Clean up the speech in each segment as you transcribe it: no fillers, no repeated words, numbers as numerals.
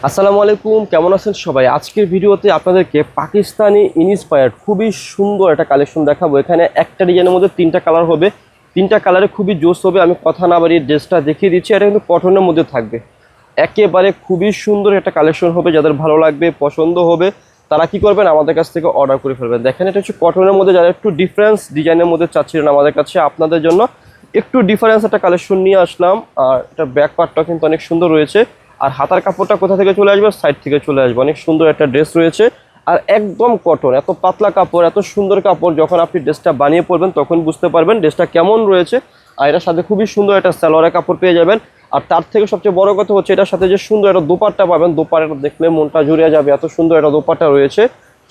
আসসালামু আলাইকুম, কেমন আছেন সবাই? আজকের ভিডিওতে আপনাদেরকে পাকিস্তানি ইন্সপায়ার্ড খুবই সুন্দর একটা কালেকশন দেখাবো। এখানে একটা ডিজাইনের মধ্যে তিনটা কালার হবে, তিনটা কালারে খুবই জোস হবে। আমি কথা না বাড়িয়ে ড্রেসটা দেখিয়ে দিচ্ছি। এটা কিন্তু কটনের মধ্যে থাকবে, একেবারে খুবই সুন্দর একটা কালেকশন হবে। যাদের ভালো লাগবে, পছন্দ হবে, তারা কি করবেন, আমাদের কাছ থেকে অর্ডার করে ফেলবেন। দেখেন, এটা হচ্ছে কটনের মধ্যে। যারা একটু ডিফারেন্স ডিজাইনের মধ্যে চাচ্ছিলেন আমাদের কাছে, আপনাদের জন্য একটু ডিফারেন্স একটা কালেকশন নিয়ে আসলাম। আর এটা ব্যাক পার্টটা কিন্তু অনেক সুন্দর রয়েছে। আর হাতার কাপড়টা কোথা থেকে চলে আসবে? সাইড থেকে চলে আসবে। অনেক সুন্দর একটা ড্রেস রয়েছে, আর একদম কটন। এত পাতলা কাপড়, এত সুন্দর কাপড়, যখন আপনি ড্রেসটা বানিয়ে পরবেন তখন বুঝতে পারবেন ড্রেসটা কেমন রয়েছে। আর এটার সাথে খুবই সুন্দর একটা সালোয়ারের কাপড় পেয়ে যাবেন। আর তার থেকে সবচেয়ে বড় কথা হচ্ছে, এটার সাথে যে সুন্দর একটা দোপাট্টা পাবেন, দোপাট্টা দেখলে মনটা জুড়ে যাবে। এত সুন্দর একটা দোপাট্টা রয়েছে,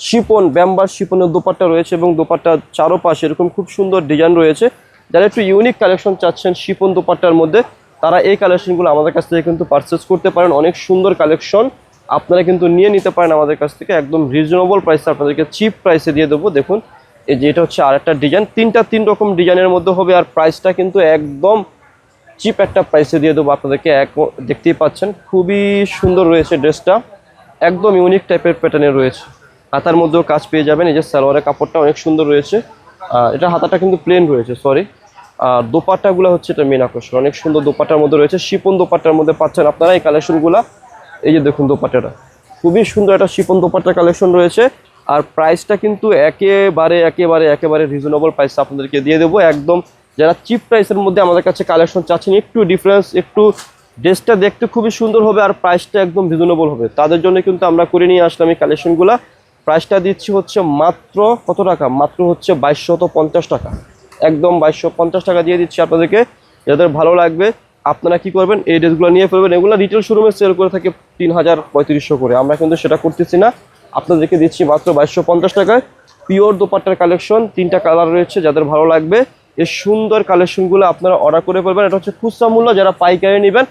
শিপন, ব্যাম্বার শিপনের দোপাট্টা রয়েছে, এবং দোপাট্টার চারোপাশে এরকম খুব সুন্দর ডিজাইন রয়েছে। যারা একটু ইউনিক কালেকশন চাচ্ছেন শিপন দোপাট্টার মধ্যে, তারা এই কালেকশনগুলো আমাদের কাছ থেকে কিন্তু পারচেস করতে পারেন। অনেক সুন্দর কালেকশন, আপনারা কিন্তু নিয়ে নিতে পারেন আমাদের কাছ থেকে। একদম রিজনেবল প্রাইসে আপনাদেরকে চিপ প্রাইসে দিয়ে দেবো। দেখুন, এই যে এটা হচ্ছে আরেকটা ডিজাইন, তিন রকম ডিজাইনের মধ্যে হবে। আর প্রাইসটা কিন্তু একদম চিপ একটা প্রাইসে দিয়ে দেবো আপনাদেরকে। দেখতেই পাচ্ছেন খুবই সুন্দর রয়েছে ড্রেসটা, একদম ইউনিক টাইপের প্যাটার্নের রয়েছে। হাতার মধ্যেও কাজ পেয়ে যাবেন। এই যে সালোয়ারের কাপড়টা অনেক সুন্দর রয়েছে। এটা হাতাটা কিন্তু প্লেন রয়েছে, সরি। আর দোপাট্টাগুলো হচ্ছে এটা মেন আকর্ষণ। অনেক সুন্দর দোপাট্টার মধ্যে রয়েছে, শিপন দোপাট্টার মধ্যে পাচ্ছেন আপনারা এই কালেকশনগুলো। এই যে দেখুন দোপাট্টাটা, খুবই সুন্দর একটা শিপন দোপাট্টার কালেকশন রয়েছে। আর প্রাইসটা কিন্তু একেবারে রিজনেবল প্রাইস আপনাদেরকে দিয়ে দেবো একদম। যারা চিপ প্রাইসের মধ্যে আমাদের কাছে কালেকশন চাচ্ছেন, একটু ডিফারেন্স, একটু ড্রেসটা দেখতে খুবই সুন্দর হবে আর প্রাইসটা একদম রিজনেবল হবে, তাদের জন্য কিন্তু আমরা করে নিয়ে আসলাম এই কালেকশনগুলো। প্রাইসটা দিচ্ছি হচ্ছে মাত্র কত টাকা? মাত্র হচ্ছে 2250 টাকা। একদম 2250 টাকা দিয়ে দিচ্ছি আপনাদেরকে। যাদের ভালো লাগবে আপনারা কি করবেন, এই ড্রেসগুলো নিয়ে ফেলবেন। এগুলো রিটেল শোরুমে সেল করে থাকে 3000-3500 করে, আমরা কিন্তু সেটা করতেছি না। আপনাদেরকে দিচ্ছি মাত্র 2250 টাকায়। পিওর দোপাট্টার কালেকশন, তিনটা কালার রয়েছে। যাদের ভালো লাগবে এই সুন্দর কালেকশনগুলো আপনারা অর্ডার করে ফেলবেন। এটা হচ্ছে খুচরা মূল্য। যারা পাইকারি নেবেন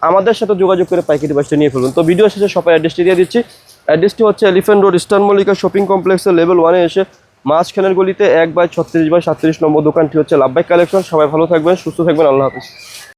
আমাদের সাথে যোগাযোগ করে পাইকারি বাসটা নিয়ে ফেলবেন। তো ভিডিও শেষে সবাই অ্যাড্রেসটি দিয়ে দিচ্ছি। অ্যাড্রেসটি হচ্ছে elephant road, eastern Mallika shopping কমপ্লেক্সের লেভেল 1-এ এসে মাঝখানের গলিতে 1/36/37 নম্বর দোকানটি হচ্ছে লাভবাই কালেকশন। সবাই ভালো থাকবেন, সুস্থ থাকবেন, আল্লাহ হাফিজ।